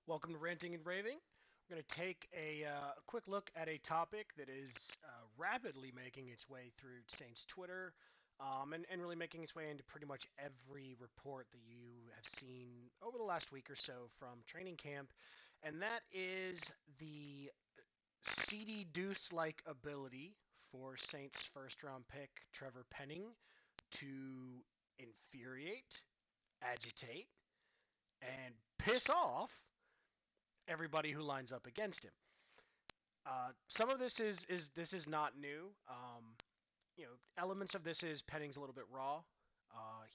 Welcome to Ranting and Raving. We're going to take a quick look at a topic that is rapidly making its way through Saints Twitter and really making its way into pretty much every report that you have seen over the last week or so from training camp, and that is the CD Deuce like ability for Saints first round pick Trevor Penning to infuriate, agitate, and piss off everybody who lines up against him. Some of this is not new. Elements of this is Penning's a little bit raw.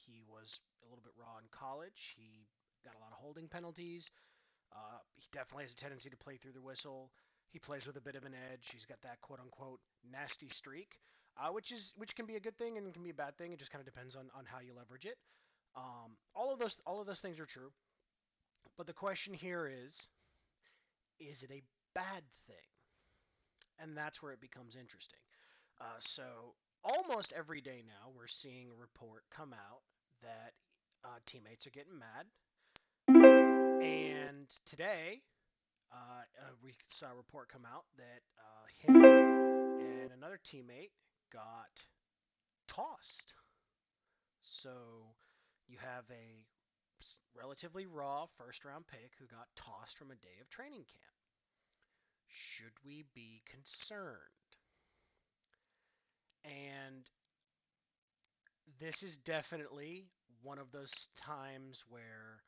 He was a little bit raw in college. He got a lot of holding penalties. He definitely has a tendency to play through the whistle. He plays with a bit of an edge. He's got that quote unquote nasty streak, which can be a good thing and can be a bad thing. It just kind of depends on how you leverage it. All of those things are true. But the question here is it a bad thing? And that's where it becomes interesting. So almost every day now, we're seeing a report come out that teammates are getting mad. And today, we saw a report come out that him and another teammate got tossed. So you have a relatively raw first round pick who got tossed from a day of training camp. Should we be concerned? And this is definitely one of those times where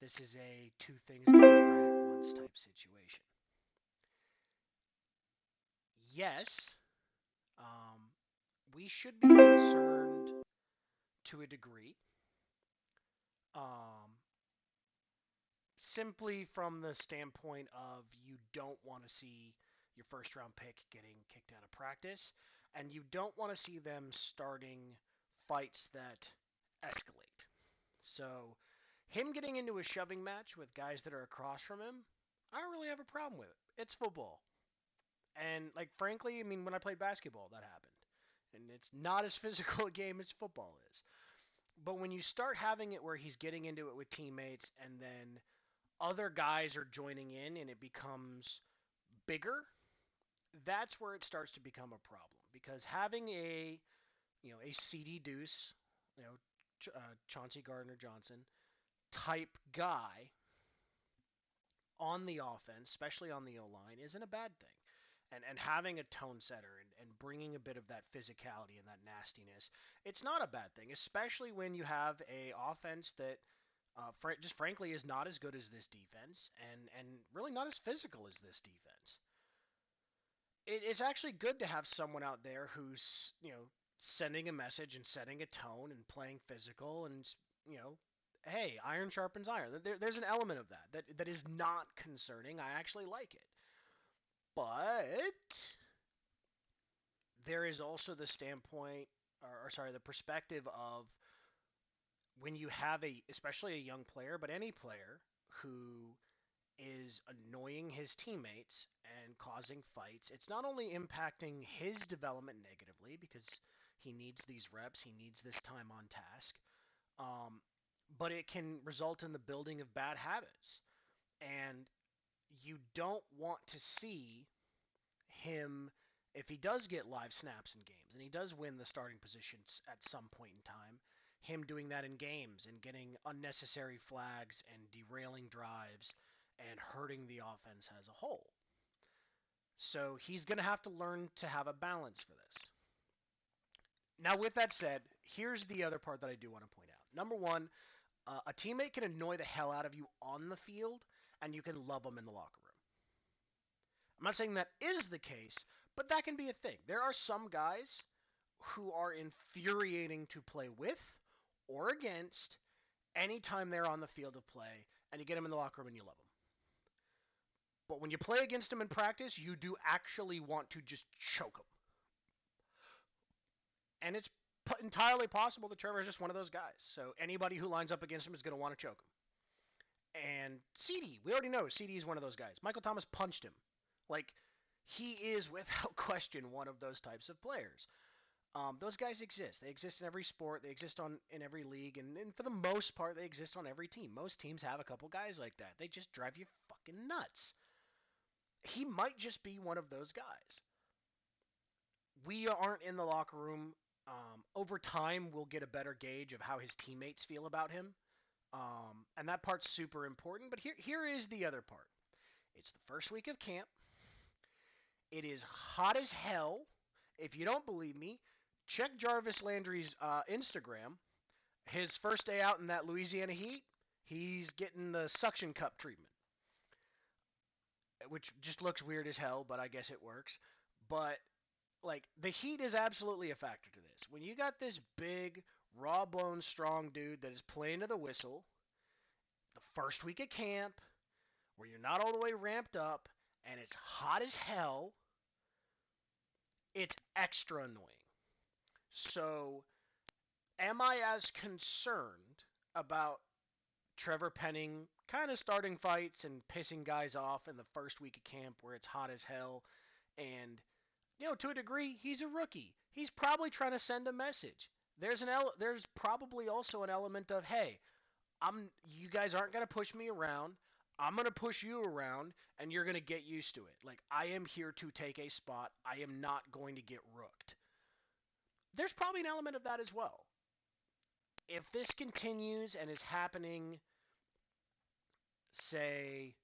this is a two things can be right at once type situation. Yes, um, we should be concerned to a degree, um, simply from the standpoint of you don't want to see your first round pick getting kicked out of practice, and you don't want to see them starting fights that escalate. So, him getting into a shoving match with guys that are across from him, I don't really have a problem with it. It's football. And, like, frankly, I mean, when I played basketball, that happened. And it's not as physical a game as football is. But when you start having it where he's getting into it with teammates and then other guys are joining in and it becomes bigger, that's where it starts to become a problem. Because having a CD Deuce, Chauncey Gardner Johnson type guy on the offense, especially on the O line, isn't a bad thing. And having a tone setter and bringing a bit of that physicality and that nastiness, it's not a bad thing, especially when you have a offense that just frankly is not as good as this defense and really not as physical as this defense. It's actually good to have someone out there who's sending a message and setting a tone and playing physical and you know hey, iron sharpens iron. There's an element of that is not concerning. I actually like it. But there is also the standpoint, or sorry, the perspective of when you have especially a young player, but any player who is annoying his teammates and causing fights, it's not only impacting his development negatively because he needs these reps, he needs this time on task, um, but it can result in the building of bad habits. And you don't want to see him, if he does get live snaps in games and he does win the starting positions at some point in time, him doing that in games and getting unnecessary flags and derailing drives and hurting the offense as a whole. So he's going to have to learn to have a balance for this. Now, with that said, here's the other part that I do want to point out. Number one, a teammate can annoy the hell out of you on the field, and you can love them in the locker room. I'm not saying that is the case, but that can be a thing. There are some guys who are infuriating to play with or against anytime they're on the field of play, and you get them in the locker room and you love them. But when you play against them in practice, you do actually want to just choke them. And it's entirely possible that Trevor is just one of those guys. So anybody who lines up against him is going to want to choke him. And CD, we already know CD is one of those guys. Michael Thomas punched him. Like, he is without question one of those types of players. Those guys exist. They exist in every sport. They exist in every league, and for the most part, they exist on every team. Most teams have a couple guys like that. They just drive you fucking nuts. He might just be one of those guys. We aren't in the locker room. Over time, we'll get a better gauge of how his teammates feel about him, and that part's super important. But here is the other part. It's the first week of camp. It is hot as hell. If you don't believe me, check Jarvis Landry's Instagram. His first day out in that Louisiana heat, he's getting the suction cup treatment, which just looks weird as hell, but I guess it works. But like the heat is absolutely a factor to this. When you got this big, raw bone, strong dude that is playing to the whistle, the first week of camp, where you're not all the way ramped up, and it's hot as hell, it's extra annoying. So, am I as concerned about Trevor Penning kind of starting fights and pissing guys off in the first week of camp where it's hot as hell? And, to a degree, he's a rookie. He's probably trying to send a message. There's probably also an element of, hey, you guys aren't going to push me around. I'm going to push you around, and you're going to get used to it. Like, I am here to take a spot. I am not going to get rooked. There's probably an element of that as well. If this continues and is happening, say,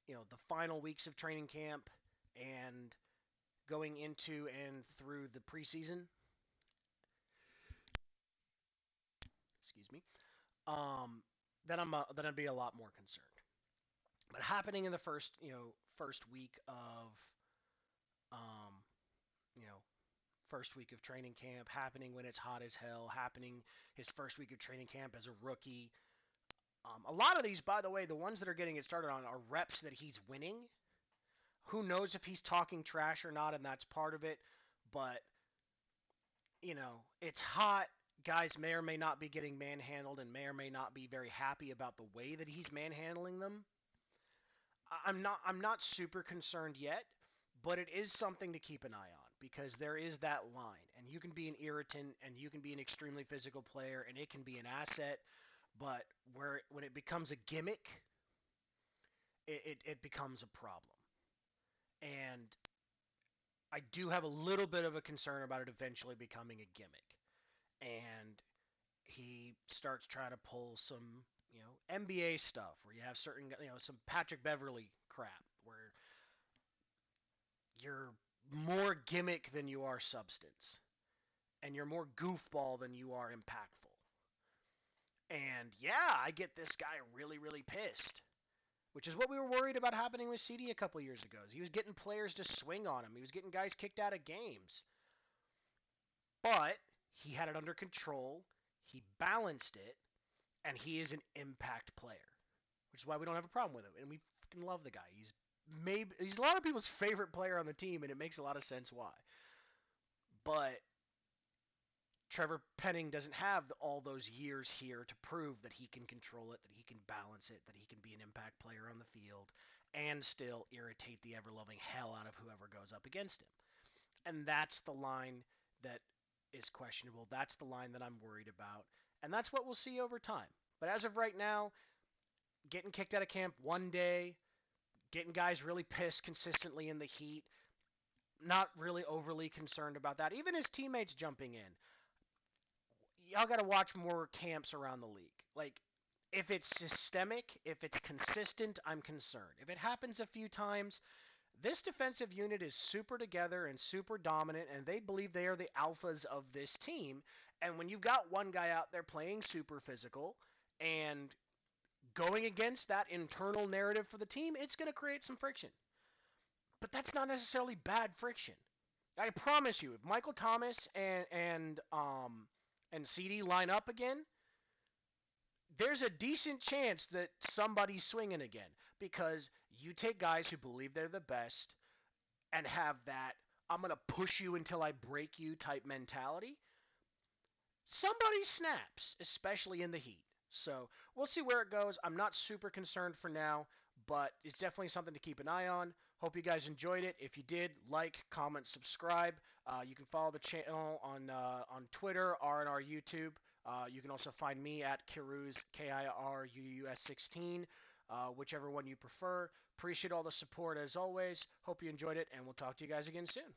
the final weeks of training camp and going into and through the preseason, excuse me, then I'd be a lot more concerned. But happening in the first week of you know, first week of training camp, happening when it's hot as hell, happening his first week of training camp as a rookie. A lot of these, by the way, the ones that are getting it started on are reps that he's winning. Who knows if he's talking trash or not, and that's part of it. But, it's hot. Guys may or may not be getting manhandled and may or may not be very happy about the way that he's manhandling them. I'm not super concerned yet, but it is something to keep an eye on because there is that line, and you can be an irritant and you can be an extremely physical player and it can be an asset, but when it becomes a gimmick, it becomes a problem. And I do have a little bit of a concern about it eventually becoming a gimmick. And he starts trying to pull some, NBA stuff where you have certain, some Patrick Beverly crap where you're more gimmick than you are substance. And you're more goofball than you are impactful. And yeah, I get this guy really, really pissed. Which is what we were worried about happening with CD a couple years ago. He was getting players to swing on him. He was getting guys kicked out of games. But he had it under control. He balanced it. And he is an impact player. Which is why we don't have a problem with him. And we fucking love the guy. He's a lot of people's favorite player on the team, and it makes a lot of sense why. But Trevor Penning doesn't have all those years here to prove that he can control it, that he can balance it, that he can be an impact player on the field, and still irritate the ever-loving hell out of whoever goes up against him. And that's the line that is questionable. That's the line that I'm worried about. And that's what we'll see over time. But as of right now, getting kicked out of camp one day, getting guys really pissed consistently in the heat, not really overly concerned about that. Even his teammates jumping in. Y'all got to watch more camps around the league. Like, if it's systemic, if it's consistent, I'm concerned. If it happens a few times, this defensive unit is super together and super dominant, and they believe they are the alphas of this team. And when you've got one guy out there playing super physical and going against that internal narrative for the team, it's going to create some friction. But that's not necessarily bad friction. I promise you, if Michael Thomas and CD line up again, there's a decent chance that somebody's swinging again because you take guys who believe they're the best and have that I'm going to push you until I break you type mentality. Somebody snaps, especially in the heat. So we'll see where it goes. I'm not super concerned for now, but it's definitely something to keep an eye on. Hope you guys enjoyed it. If you did, like, comment, subscribe. You can follow the channel on Twitter or on our YouTube. You can also find me at Kiruz, KIRUUS 16, whichever one you prefer. Appreciate all the support as always. Hope you enjoyed it, and we'll talk to you guys again soon.